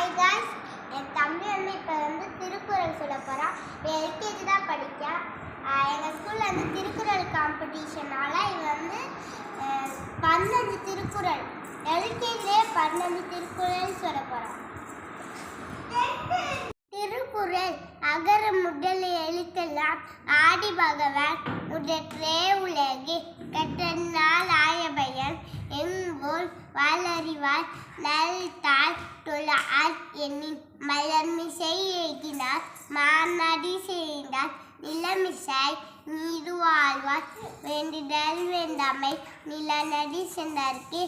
Hi guys, என் தம்பி இப்போ திருக்குறள் சொல்ல போகிறான். எல்கேஜி தான் படிக்கான். எங்கள் ஸ்கூலில் திருக்குறள் காம்படிஷனால் இவன் 15 திருக்குறள் எல்கேஜிலே 15 திருக்குறள் சொல்ல போகிறான். திருக்குறள் அகர முதல் எழுத்தெல்லாம் ஆதி பகவான் முதற்றே உலகு கற்றனால் ஆயபயன் எங்கோல் வாழறிவார் நல்தாள் தொழார் எண்ணின் மலர்மிசை ஏகினார் மாநடி செய்தார் நிலமிசை நீடு வாழ்வார் வேண்டுதல் வேண்டாமை நிலநடி சென்றார்க்கு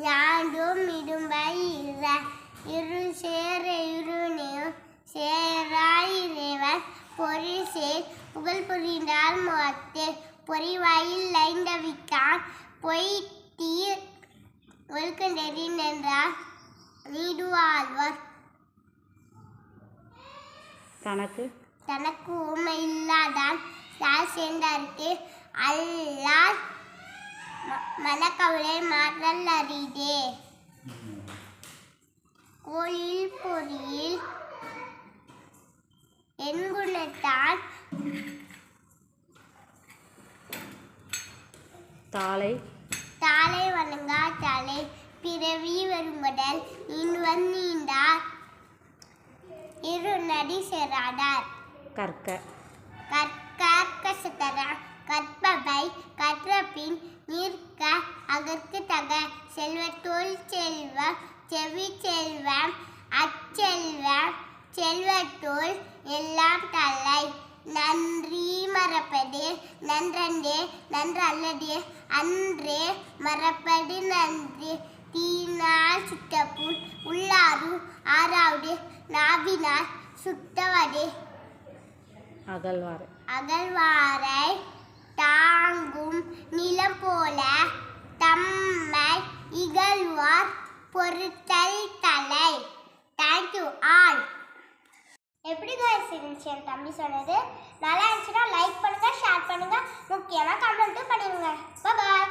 யாண்டும் இடும்பை இரு சேர இருநேயும் சேராய் இறைவன் பொறி சேர் புகழ் புரிந்தால் முகத்தே பொறிவாயில் லைந்தவித்தான் பொய் தீர் ஒழுக்கண்டறி நின்றார் நீடு வாழ்வார். தனக்கு ஊமை இல்லாதான் யார் சேர்ந்தார்க்கு அல்லால் மனக்கவலை மாற்றல் அறிதே. கோயில் பொறியில் என்குணத்தான் தாளை வணங்கா தாளை பிறவி வரும்படல் இன்வன் நீண்டார் இரு நடி சேராடார். கற்பவை கற்றபின் நிற்க அகற்கு தக செல்வத்தோல் செல்வம் செவி செல்வம் அச்செல்வம் செல்வத்தோல் எல்லாம் தலை நன்றி மறப்பது நன்றே நன்றல்லது அன்றே மறப்பது நன்றி தீனால் சுட்டப்புண் உள்ளாறு ஆறாவது நாவினால் சுட்டவதே. அகழ்வாரை தாங்கும் நிலம் போல தம்மை இகழ்வார் பொறுத்தல் தலை. Thank you all. எப்படி இருந்துச்சு என் தம்பி சொன்னது? நல்லா இருந்துச்சுன்னா லைக் பண்ணுங்க, ஷேர் பண்ணுங்க, முக்கியமாக கமெண்ட்டும் பண்ணிடுங்க. பாய்.